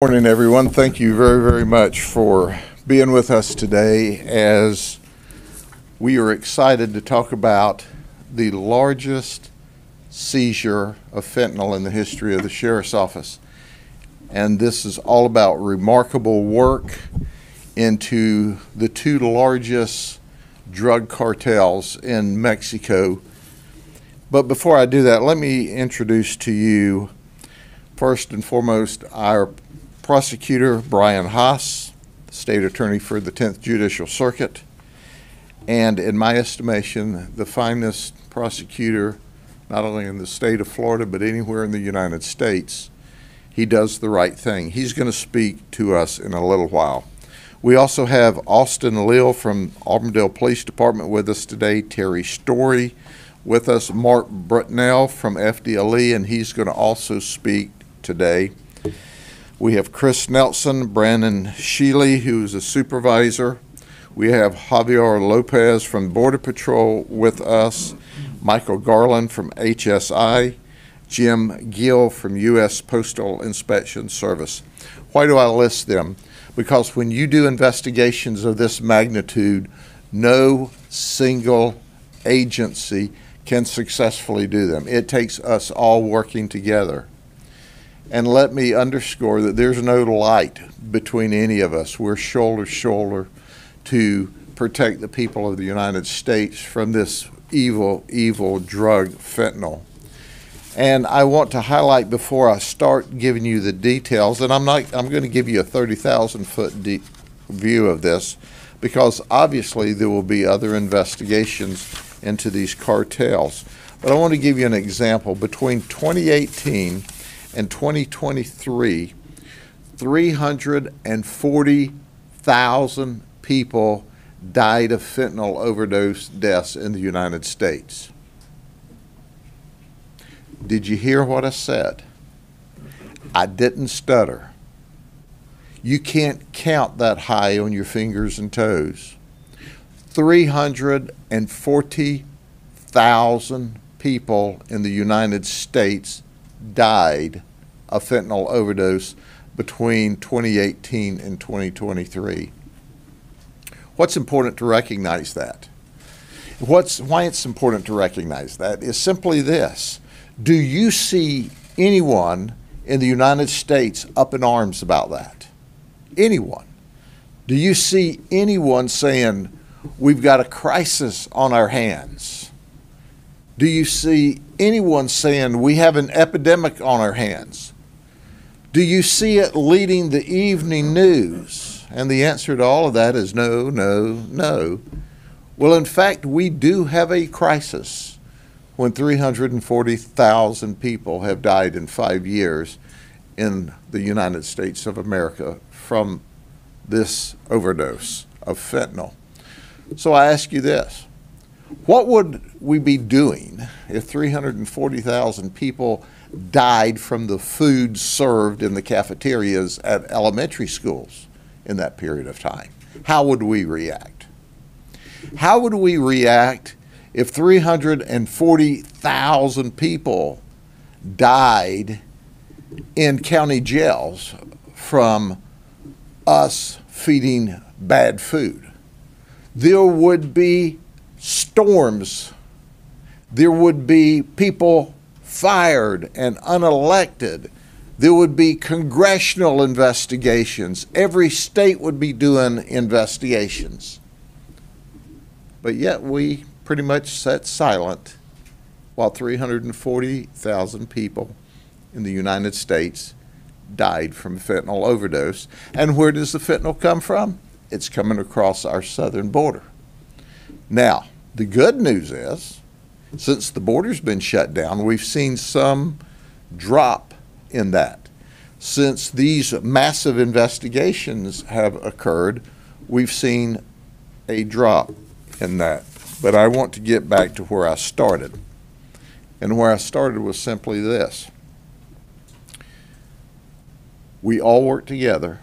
Morning, everyone. Thank you very, very much for being with us today as we are excited to talk about the largest seizure of fentanyl in the history of the Sheriff's Office. And this is all about remarkable work into the two largest drug cartels in Mexico. But before I do that, let me introduce to you, first and foremost, our prosecutor, Brian Haas, state attorney for the 10th Judicial Circuit, and in my estimation, the finest prosecutor, not only in the state of Florida, but anywhere in the United States. He does the right thing. He's going to speak to us in a little while. We also have Austin Leal from Auburndale Police Department with us today, Terry Story with us, Mark Brutnell from FDLE, and he's going to also speak today. We have Chris Nelson, Brandon Sheely, who's a supervisor. We have Javier Lopez from Border Patrol with us, Michael Garland from HSI, Jim Gill from U.S. Postal Inspection Service. Why do I list them? Because when you do investigations of this magnitude, no single agency can successfully do them. It takes us all working together. And let me underscore that there's no light between any of us. We're shoulder to shoulder to protect the people of the United States from this evil, evil drug, fentanyl. And I want to highlight before I start giving you the details, and I'm going to give you a 30,000-foot view of this, because obviously there will be other investigations into these cartels. But I want to give you an example. Between 2018 and 2023, 340,000 people died of fentanyl overdose deaths in the United States. Did you hear what I said? I didn't stutter. You can't count that high on your fingers and toes. 340,000 people in the United States died of fentanyl overdose between 2018 and 2023. What's important to recognize that? Why it's important to recognize that is simply this. Do you see anyone in the United States up in arms about that? Anyone? Do you see anyone saying, we've got a crisis on our hands? Do you see anyone saying, we have an epidemic on our hands? Do you see it leading the evening news? And the answer to all of that is no, no, no. Well, in fact, we do have a crisis when 340,000 people have died in 5 years in the United States of America from this overdose of fentanyl. So I ask you this. What would we be doing if 340,000 people died from the food served in the cafeterias at elementary schools in that period of time? How would we react? How would we react if 340,000 people died in county jails from us feeding bad food? There would be storms. There would be people fired and unelected. There would be congressional investigations. Every state would be doing investigations. But yet we pretty much sat silent while 340,000 people in the United States died from fentanyl overdose. And where does the fentanyl come from? It's coming across our southern border. Now, the good news is, since the border's been shut down, we've seen some drop in that. Since these massive investigations have occurred, we've seen a drop in that. But I want to get back to where I started. And where I started was simply this. We all work together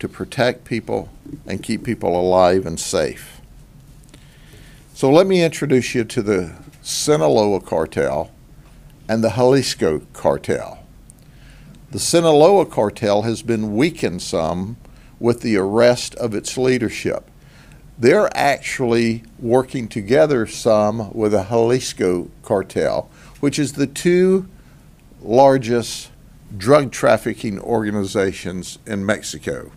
to protect people and keep people alive and safe. So let me introduce you to the Sinaloa cartel and the Jalisco cartel. The Sinaloa cartel has been weakened some with the arrest of its leadership. They're actually working together some with the Jalisco cartel, which is the two largest drug trafficking organizations in Mexico.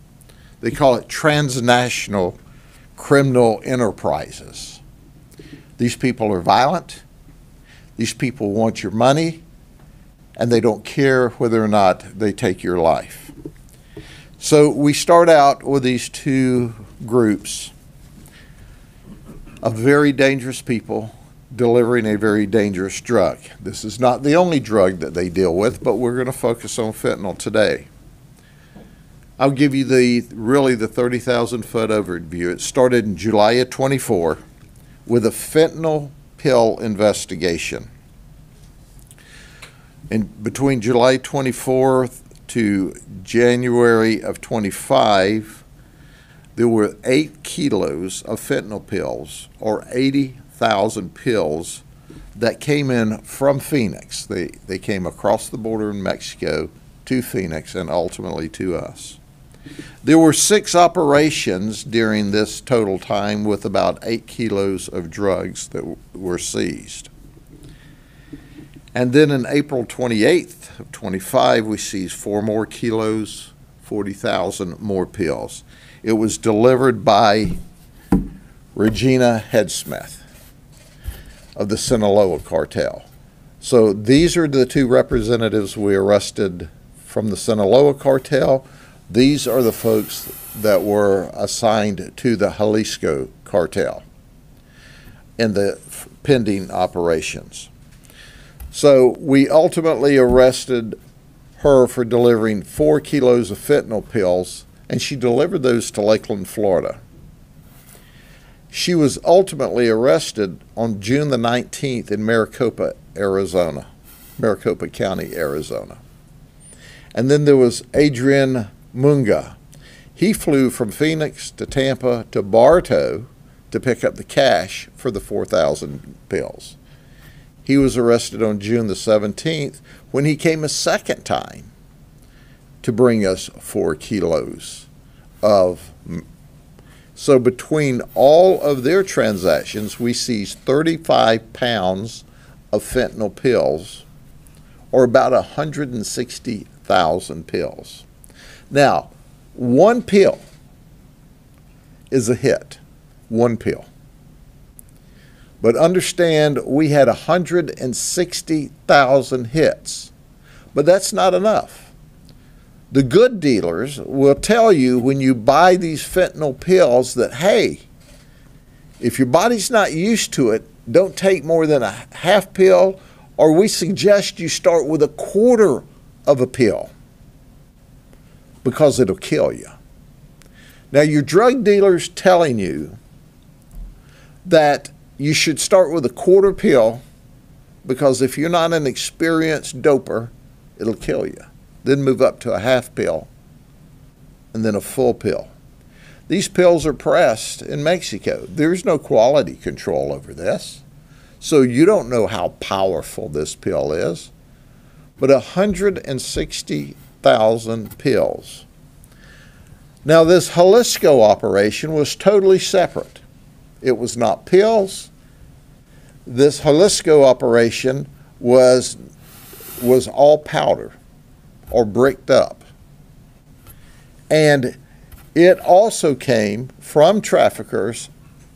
They call it transnational criminal enterprises. These people are violent. These people want your money, and they don't care whether or not they take your life. So we start out with these two groups of very dangerous people delivering a very dangerous drug. This is not the only drug that they deal with, but we're going to focus on fentanyl today. I'll give you really the 30,000-foot overview. It started in July of 24 with a fentanyl pill investigation. Between July 24th to January of 25, there were 8 kilos of fentanyl pills, or 80,000 pills, that came in from Phoenix. They came across the border in Mexico to Phoenix and ultimately to us. There were 6 operations during this total time with about 8 kilos of drugs that were seized. And then in April 28th of 25, we seized 4 more kilos, 40,000 more pills. It was delivered by Regina Headsmith of the Sinaloa cartel. So these are the 2 representatives we arrested from the Sinaloa cartel. These are the folks that were assigned to the Jalisco cartel in the pending operations. So we ultimately arrested her for delivering 4 kilos of fentanyl pills, and she delivered those to Lakeland, Florida. She was ultimately arrested on June the 19th in Maricopa, Arizona, Maricopa County, Arizona. And then there was Adrian Munga. He flew from Phoenix to Tampa to Bartow to pick up the cash for the 4,000 pills. He was arrested on June the 17th when he came a second time to bring us 4 kilos of. So between all of their transactions, we seized 35 pounds of fentanyl pills, or about 160,000 pills. Now, 1 pill is a hit, 1 pill. But understand, we had 160,000 hits. But that's not enough. The good dealers will tell you when you buy these fentanyl pills that, hey, if your body's not used to it, don't take more than a half pill, or we suggest you start with 1/4 of a pill because it'll kill you. Now, your drug dealer's telling you that you should start with 1/4 pill because if you're not an experienced doper, it'll kill you. Then move up to a half pill and then a full pill. These pills are pressed in Mexico. There's no quality control over this. So you don't know how powerful this pill is. But 160,000 pills. Now this Jalisco operation was totally separate. It was not pills. This Jalisco operation was all powder or bricked up. And it also came from traffickers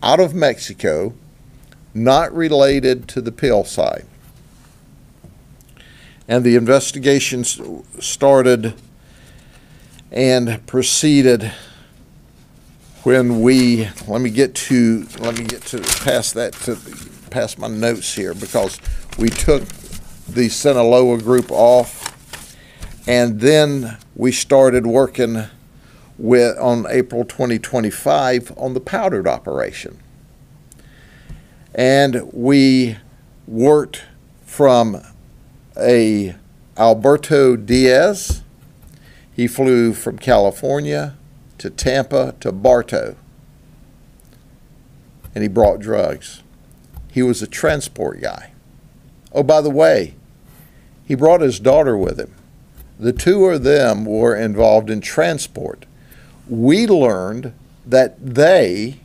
out of Mexico, not related to the pill side. And the investigations started and proceeded when let me get past my notes here, because we took the Sinaloa group off, and then we started working on April 2025 on the powdered operation. And we worked from Alberto Diaz. He flew from California to Tampa to Bartow, and he brought drugs. He was a transport guy. Oh, by the way, he brought his daughter with him. The two of them were involved in transport. We learned that they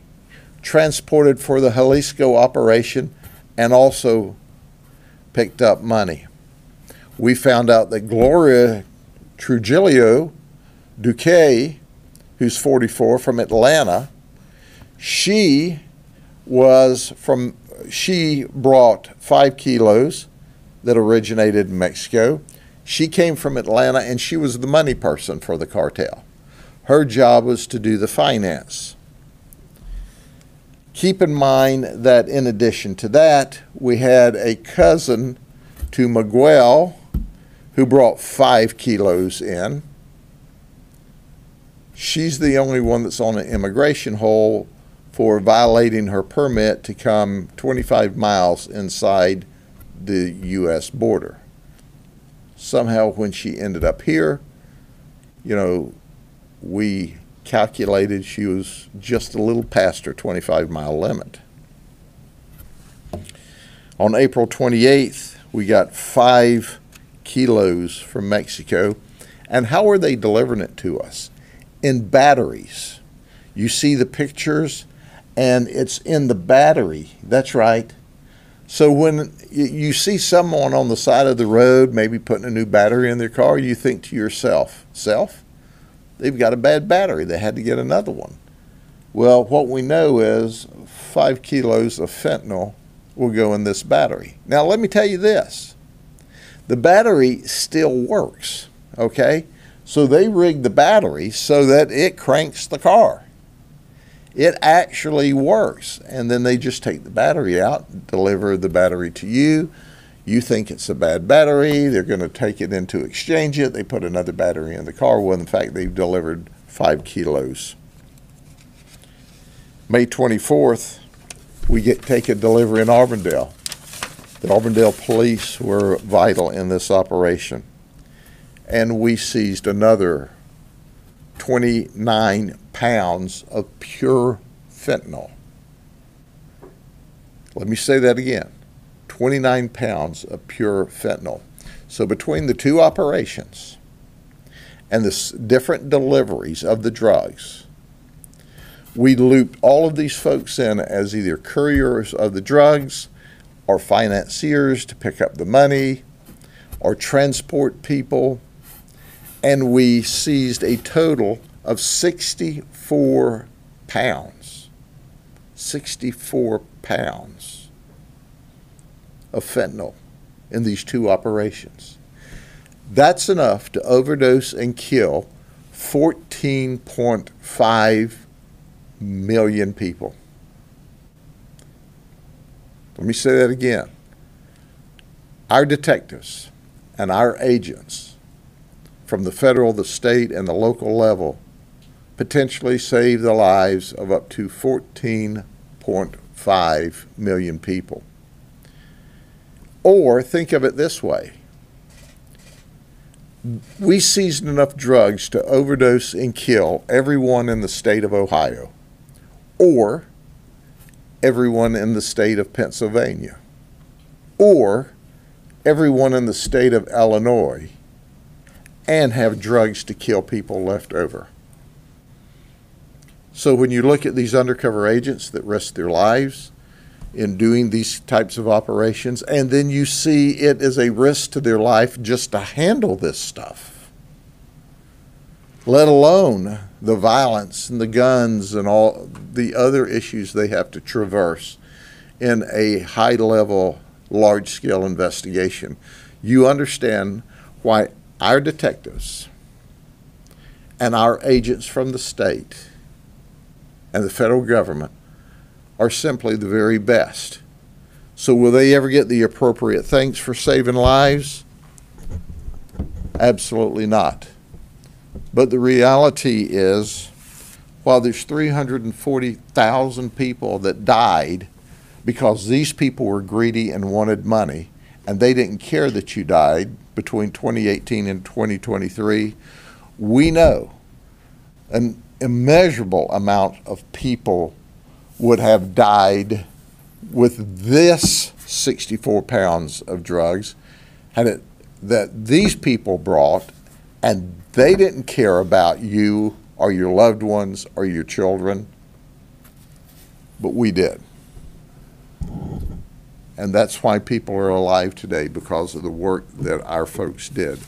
transported for the Jalisco operation and also picked up money. We found out that Gloria Trujillo Duque, who's 44, from Atlanta, she brought 5 kilos that originated in Mexico. She came from Atlanta, and she was the money person for the cartel. Her job was to do the finance. Keep in mind that in addition to that, we had a cousin to Miguel who brought 5 kilos in. She's the only one that's on an immigration hold for violating her permit to come 25 miles inside the U.S. border. Somehow when she ended up here, we calculated she was just a little past her 25-mile limit. On April 28th, we got 5 kilos from Mexico. And how are they delivering it to us? In batteries. You see the pictures, and it's in the battery. That's right. So when you see someone on the side of the road maybe putting a new battery in their car, you think to yourself, they've got a bad battery. They had to get another one. Well, what we know is 5 kilos of fentanyl will go in this battery. Now, let me tell you this. The battery still works, okay? So they rigged the battery so that it cranks the car. It actually works. And then they just take the battery out, deliver the battery to you. You think it's a bad battery. They're going to take it in to exchange it. They put another battery in the car. Well, in fact, they've delivered 5 kilos. May 24th, we take a delivery in Auburndale. The Auburndale police were vital in this operation. And we seized another 29 pounds of pure fentanyl. Let me say that again. 29 pounds of pure fentanyl. So between the two operations and the different deliveries of the drugs, we looped all of these folks in as either couriers of the drugs or financiers to pick up the money or transport people. And we seized a total of 64 pounds. 64 pounds of fentanyl in these two operations. That's enough to overdose and kill 14.5 million people. Let me say that again. Our detectives and our agents from the federal, the state, and the local level potentially save the lives of up to 14.5 million people. Or think of it this way. We seized enough drugs to overdose and kill everyone in the state of Ohio, or everyone in the state of Pennsylvania, or everyone in the state of Illinois, and have drugs to kill people left over. So when you look at these undercover agents that risk their lives in doing these types of operations, and then you see it as a risk to their life just to handle this stuff, let alone the violence and the guns and all the other issues they have to traverse in a high-level, large-scale investigation, you understand why our detectives and our agents from the state and the federal government are simply the very best. So will they ever get the appropriate thanks for saving lives? Absolutely not. But the reality is, while there's 340,000 people that died because these people were greedy and wanted money, and they didn't care that you died between 2018 and 2023, we know an immeasurable amount of people would have died with this 64 pounds of drugs had it that these people brought And they didn't care about you or your loved ones or your children, but we did. And that's why people are alive today, because of the work that our folks did.